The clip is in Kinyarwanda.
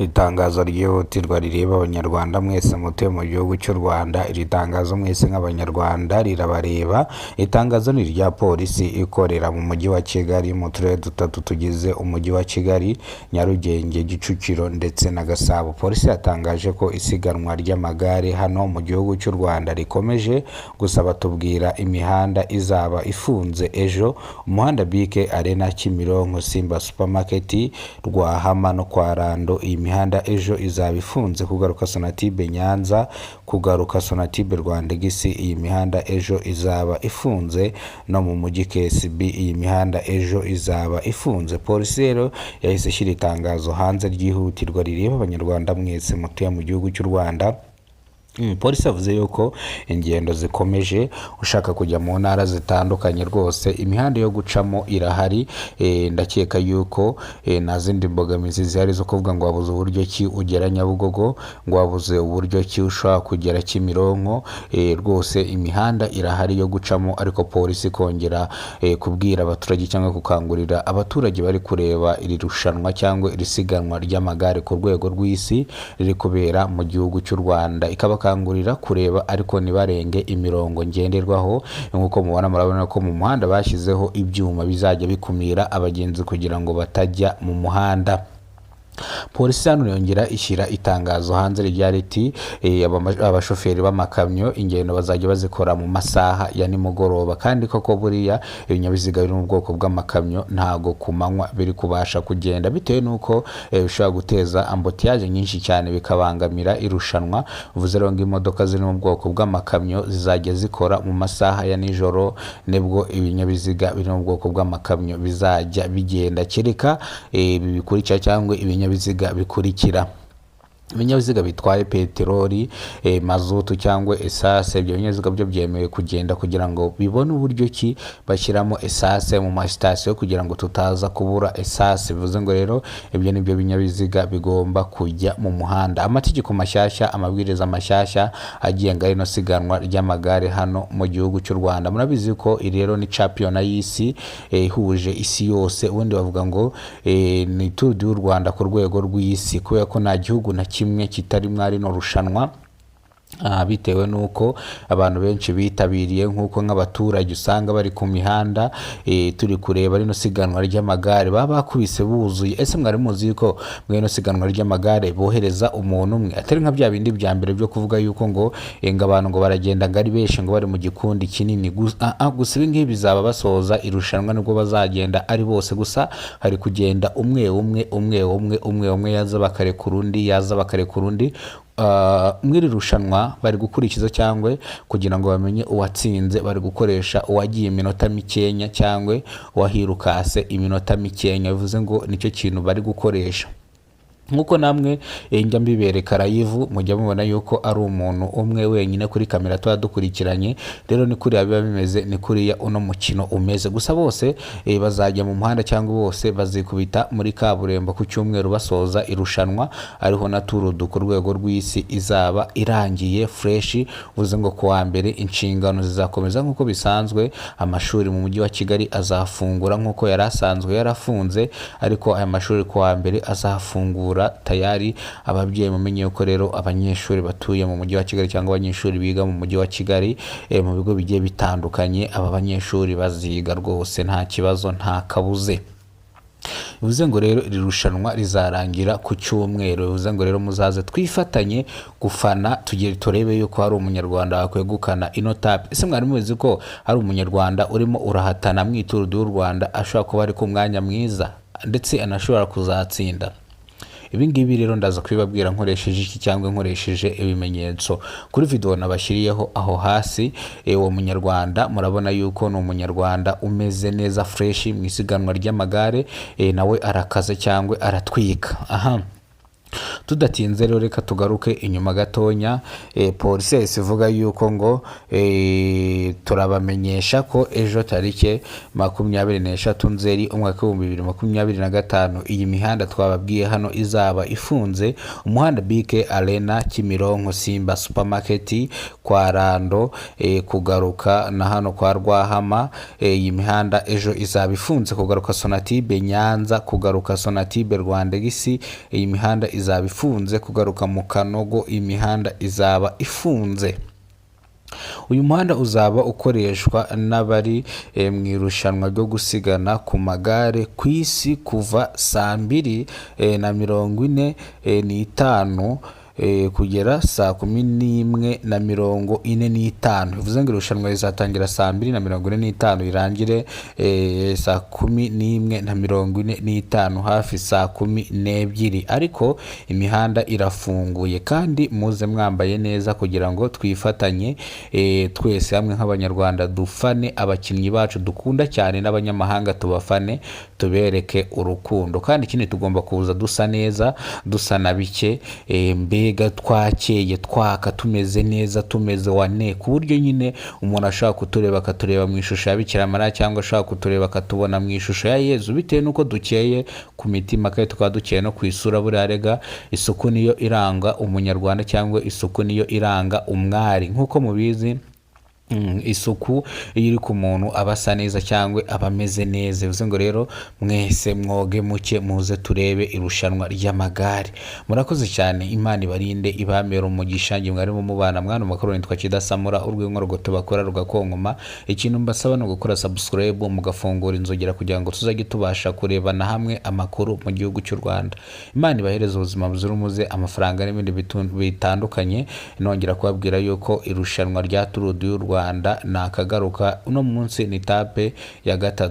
Itangazo ryihutirwa rireba abanyarwanda mwese mutuye mu gihugu cy'u Rwanda. Iri tangazo mwese nk'abanyarwanda rirabareba. Itangazo ni irya polisi ikorera mu mujyi wa Kigali, mu turere dutatu tugize umujyi wa Kigali: Nyarugenge, Kicukiro ndetse na Gasabo. Polisi yatangaje ko isiganwa ry'amagare hano mu gihugu cy'u Rwanda rikomeje, gusa batubwira imihanda izaba ifunze ejo: umuhanda BK Arena, Kimironko, Simba Supermarket, Rwahama no kwa Rando. Iyi mihanda ejo izaba ifunze. Kugaruka Sonatube Nyanza, kugaruka Sonatube Rwandegisi, iyi mihanda ejo izaba ifunze. No mu mujyi KSB, iyi mihanda ejo izaba ifunze. Polisi rero yahise ishyira itangazo hanze ryihutirwa rireba abanyarwanda mwese mutuye mu gihugu cy'u Rwanda. Polisi yavuze yuko ingendo zikomeje, ushaka kujya mu ntara zitandukanye rwose imihanda yo gucamo irahari. Ndakeka yuko nta zindi mbogamizi zihari zo kuvuga ngo wabuze uburyo ki ugera Nyabugogo, ngo wabuze uburyo ki ushobora kugera Kimironko. Rwose imihanda irahari yo gucamo, ariko polisi kongera kubwira abaturage cyangwa gukangurira abaturage bari kureba iri rushanwa cyangwa iri siganwa ry'amagare ku rwego rw'isi riri kubera mu gihugu cy'u Rwanda, ikabakangurira kureba ariko ntibarenge imirongo ngenderwaho. Nk'uko mubona, murabona ko mu muhanda bashyizeho ibyuma bizajya bikumira abagenzi kugira ngo batajya mu muhanda. Polisi hano yongera ishyira itangazo hanze rya riti abashoferi b'amakamyo ingendo bazajya bazikora mu masaha ya nimugoroba, kandi koko buriya ibinyabiziga biri mu bwoko bw'amakamyo ntago ku manywa biri kubasha kugenda, bitewe n'uko bishobora guteza ambutiyaje nyinshi cyane bikabangamira irushanwa. Uvuze rero ngo imodoka ziri mu bwoko bw'amakamyo zizajya zikora mu masaha ya nijoro, nibwo ibinyabiziga biri mu bwoko bw'amakamyo bizajya bigenda, kereka ibi bikurikira cyangwa ibinyabiziga bikurikira: ibinyabiziga bitwaye peteroli, mazutu cyangwa esase. Ibyo binyabiziga byo byemewe kugenda kugira ngo bibone uburyo ki bashyiramo esase mu masitasiyo kugira ngo tutaza kubura esase. Bivuze ngo rero ibyo nibyo binyabiziga bigomba kujya mu muhanda. Amategeko mashyashya, amabwiriza mashyashya agenga rino siganwa ry'amagare hano mu gihugu cy'u Rwanda. Murabizi ko iri rero ni championa y'isi ihuje isi yose. Ubundi bavuga ngo ni Tour du Rwanda ku rwego rw'isi, kubera ko nta gihugu na kimwe kitari mwari no rushanwa. Bitewe n'uko abantu benshi bitabiriye, nk'uko nk'abaturage usanga bari ku mihanda turi kureba rino siganwa ry'amagare baba bakubise buzuye. Ese mwari muzi ko mwene siganwa ry'amagare bohereza umuntu umwe, atari nka bya bindi bya mbere byo kuvuga yuko ngo abantu ngo baragenda ngo ari benshi ngo bari mu gikundi kinini. Gusa ibi ngibi bizaba basoza irushanwa nibwo bazagenda ari bose, gusa hari kugenda umwe umwe, yaza bakarekura undi, yaza bakarekura undi. Mw'iri rushanwa bari gukurikiza cyangwa kugira ngo bamenye uwatsinze, bari gukoresha uwagiye iminota mikenya cyangwa uwahirukase iminota mikenya. Bivuze ngo nicyo kintu bari gukoresha. Nk'uko namwe njya mbibereka live, mujya mubona yuko ari umuntu umwe wenyine kuri kamera tuba dukurikiranye. Rero ni kuriya biba bimeze, ni kuriya uno mukino umeze. Gusa bose bazajya mu muhanda cyangwa bose bazikubita muri kaburimbo ku cyumweru basoza irushanwa. Ariho na Tour du ku rwego rw'isi izaba irangiye fresh. Uvuze ngo kuwa mbere inshingano zizakomeza nk'uko bisanzwe. Amashuri mu mujyi wa Kigali azafungura nk'uko yari asanzwe yarafunze, ariko aya mashuri kuwa mbere azafungura tayari. Ababyeyi mumenye yuko rero abanyeshuri batuye mu mujyi wa Kigali cyangwa abanyeshuri biga mu mujyi wa Kigali mu bigo bigiye bitandukanye, aba banyeshuri baziga rwose nta kibazo, nta kabuze. Bivuze ngo rero iri rushanwa rizarangira ku cyumweru. Bivuze ngo rero muzaze twifatanye gufana, tugire turebe yuko hari umunyarwanda wakwegukana ino tape. Ese mwari muzi ko hari umunyarwanda urimo urahatana mu Tour du Rwanda ashobora kuba ari ku mwanya mwiza ndetse anashobora kuzatsinda? Ibi ngibi rero ndaza kubibabwira nkoresheje iki cyangwa nkoresheje ibimenyetso kuri video nabashyiriyeho aho hasi. Uwo munyarwanda murabona yuko ni umunyarwanda umeze neza fresh mu isiganwa ry'amagare, nawe arakaze cyangwa aratwika. tudatinze rero reka tugaruke inyuma gatonya. Polisi yahise ivuga yuko ngo turabamenyesha ko ejo tariki 23 Nzeri umwaka w'2025 iyi mihanda twababwiye hano izaba ifunze: umuhanda BK Arena, Kimironko, Simba Supermarket, kwa Rando, kugaruka na hano kwa Rwahama. Iyi mihanda ejo izaba ifunze, kugaruka Sonatube Nyanza, kugaruka Sonatube Rwandegisi, iyi mihanda izaba ifunze, kugaruka mu Kanogo imihanda izaba ifunze. Uyu muhanda uzaba ukoreshwa n'abari mu irushanwa ryo gusigana ku magare ku isi kuva saa 2:45 kugera saa 11:45. bivuze ngo irushanwa rizatangira saa 2:45 rirangire saa 11:45, hafi saa 12. ariko imihanda irafunguye kandi muze mwambaye neza kugira ngo twifatanye twese hamwe nk'abanyarwanda dufane abakinnyi bacu dukunda cyane, n'abanyamahanga tubafane tubereke urukundo. kandi ikindi tugomba kuza dusa neza, dusa na bike, mbega twakeye, twaka, tumeze neza, tumeze wane, ku buryo nyine umuntu ashaka kutureba akatureba mu ishusho ya Bikira Mariya, cyangwa ashaka kutureba akatubona mu ishusho ya Yezu, bitewe n'uko dukeye ku mitima kandi tukaba dukeye no ku isura. buriya rega isuku niyo iranga umunyarwanda, cyangwa isuku niyo iranga umwari. nk'uko mubizi isuku iyo iri ku muntu aba asa neza cyangwa aba ameze neza. bivuze ngo rero mwese mwoge muke muze turebe irushanwa ry'amagare. murakoze cyane, Imana ibarinde, ibamere umugisha. nge mwarimo mubana mwana makuru nitwa Kidasamura, urwego rwo tubakora rugakonkoma. ikintu mbasaba no gukora subscribe, mugafungura inzogera kugira ngo tuzajye tubasha kurebana hamwe amakuru mu gihugu cy'u Rwanda. Imana ibahereze ubuzima buzira umuze, amafaranga n'ibindi bitandukanye. nongera kubabwira yuko irushanwa rya Tour du Rwanda nakagaruka uno munsi ni tape ya 3.